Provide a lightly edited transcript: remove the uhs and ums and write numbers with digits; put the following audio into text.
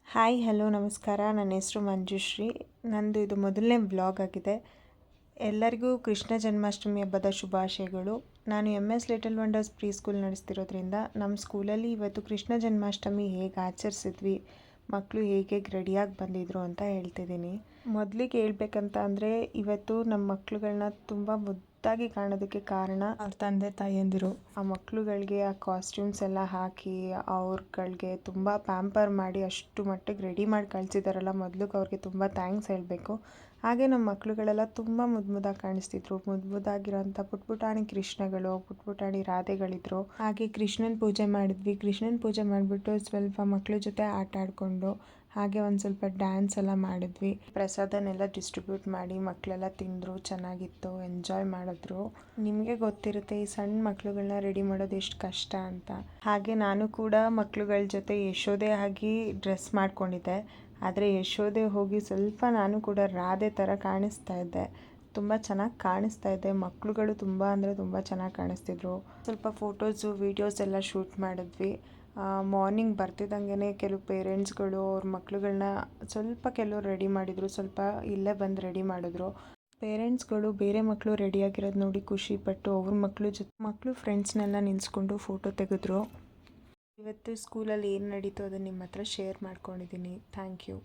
Hi hello ನಮಸ್ಕಾರ. ನನ್ನ ಹೆಸರು ಮಂಜುಶ್ರೀ. ನಂದು ಇದು ಮೊದಲನೇ ವ್ಲಾಗ್ ಆಗಿದೆ. ಎಲ್ಲರಿಗೂ ಕೃಷ್ಣ ಜನ್ಮಾಷ್ಟಮಿ ಹಬ್ಬದ ಶುಭಾಶಯಗಳು. ನಾನು MS little wonders pre school ನಡೆಸ್ತಿರೋದ್ರಿಂದ ನಮ್ಮ ಸ್ಕೂಲಲ್ಲಿ ಇವತ್ತು ಕೃಷ್ಣ ಜನ್ಮಾಷ್ಟಮಿ ಹೇಗೆ ಆಚರಿಸಿದ್ವಿ, ಮಕ್ಕಳು ಹೇಗೆ ರೆಡಿಯಾಗಿ ಬಂದಿದ್ರು ಅಂತ ಹೇಳ್ತಿದ್ದೀನಿ. ಮೊದಲಿಗೆ ಹೇಳ್ಬೇಕಂತ ಅಂದರೆ ಇವತ್ತು ನಮ್ಮ ಮಕ್ಕಳುಗಳನ್ನ ತುಂಬ ಮುದ್ದಾಗಿ ಕಾಣೋದಕ್ಕೆ ಕಾರಣ ಅವ್ರ ತಂದೆ ತಾಯಿಯಂದಿರು. ಆ ಮಕ್ಕಳುಗಳಿಗೆ ಆ ಕಾಸ್ಟ್ಯೂಮ್ಸ್ ಎಲ್ಲ ಹಾಕಿ ಅವ್ರಗಳಿಗೆ ತುಂಬ ಪ್ಯಾಂಪರ್ ಮಾಡಿ ಅಷ್ಟು ಮಟ್ಟಿಗೆ ರೆಡಿ ಮಾಡಿ ಕಳಿಸಿದಾರಲ್ಲ, ಮೊದಲಿಗೆ ಅವ್ರಿಗೆ ತುಂಬ ಥ್ಯಾಂಕ್ಸ್ ಹೇಳಬೇಕು. ಹಾಗೆ ನಮ್ಮ ಮಕ್ಕಳುಗಳೆಲ್ಲ ತುಂಬ ಮುದ್ದಾಗಿ ಕಾಣಿಸ್ತಿದ್ರು. ಮುದ್ದಾಗಿರೋಂಥ ಪುಟ್ಪುಟಾಣಿ ಕೃಷ್ಣಗಳು, ಪುಟ್ಪುಟಾಣಿ ರಾಧೆಗಳಿದ್ರು. ಹಾಗೆ ಕೃಷ್ಣನ ಪೂಜೆ ಮಾಡಿದ್ವಿ. ಕೃಷ್ಣನ ಪೂಜೆ ಮಾಡಿಬಿಟ್ಟು ಸ್ವಲ್ಪ ಮಕ್ಕಳ ಜೊತೆ ಆಟ ಆಡಿಕೊಂಡು ಹಾಗೆ ಒಂದು ಸ್ವಲ್ಪ ಡ್ಯಾನ್ಸ್ ಎಲ್ಲ ಮಾಡಿದ್ವಿ. ಪ್ರಸಾದನೆಲ್ಲ ಡಿಸ್ಟ್ರಿಬ್ಯೂಟ್ ಮಾಡಿ ಮಕ್ಕಳೆಲ್ಲ ತಿಂದರು, ಚೆನ್ನಾಗಿತ್ತು, ಎಂಜಾಯ್ ಮಾಡಿದ್ರು. ನಿಮಗೆ ಗೊತ್ತಿರುತ್ತೆ ಈ ಸಣ್ಣ ಮಕ್ಕಳುಗಳನ್ನ ರೆಡಿ ಮಾಡೋದು ಎಷ್ಟು ಕಷ್ಟ ಅಂತ. ಹಾಗೆ ನಾನು ಕೂಡ ಮಕ್ಕಳುಗಳ ಜೊತೆ ಯಶೋದೆ ಆಗಿ ಡ್ರೆಸ್ ಮಾಡ್ಕೊಂಡಿದ್ದೆ. ಆದರೆ ಯಶೋದೆ ಹೋಗಿ ಸ್ವಲ್ಪ ನಾನು ಕೂಡ ರಾಧೆ ಥರ ಕಾಣಿಸ್ತಾ ಇದ್ದೆ. ತುಂಬ ಚೆನ್ನಾಗಿ ಕಾಣಿಸ್ತಾ ಇದ್ದೆ. ಮಕ್ಕಳುಗಳು ತುಂಬ ಅಂದರೆ ತುಂಬ ಚೆನ್ನಾಗಿ ಕಾಣಿಸ್ತಿದ್ರು. ಸ್ವಲ್ಪ ಫೋಟೋಸು ವೀಡಿಯೋಸ್ ಎಲ್ಲ ಶೂಟ್ ಮಾಡಿದ್ವಿ. ಮಾರ್ನಿಂಗ್ ಬರ್ತಿದ್ದಂಗೆ ಕೆಲವು ಪೇರೆಂಟ್ಸ್ಗಳು ಅವ್ರ ಮಕ್ಕಳುಗಳನ್ನ ಸ್ವಲ್ಪ ಕೆಲವರು ರೆಡಿ ಮಾಡಿದರು, ಸ್ವಲ್ಪ ಇಲ್ಲೇ ಬಂದು ರೆಡಿ ಮಾಡಿದ್ರು. ಪೇರೆಂಟ್ಸ್ಗಳು ಬೇರೆ ಮಕ್ಕಳು ರೆಡಿಯಾಗಿರೋದು ನೋಡಿ ಖುಷಿಪಟ್ಟು ಅವ್ರ ಮಕ್ಕಳು ಫ್ರೆಂಡ್ಸ್ನೆಲ್ಲ ನಿಲ್ಲಿಸ್ಕೊಂಡು ಫೋಟೋ ತೆಗೆದ್ರು. ಇವತ್ತು ಸ್ಕೂಲಲ್ಲಿ ಏನು ನಡೀತು ಅದನ್ನು ನಿಮ್ಮ ಹತ್ರ ಶೇರ್ ಮಾಡ್ಕೊಂಡಿದ್ದೀನಿ. Thank you.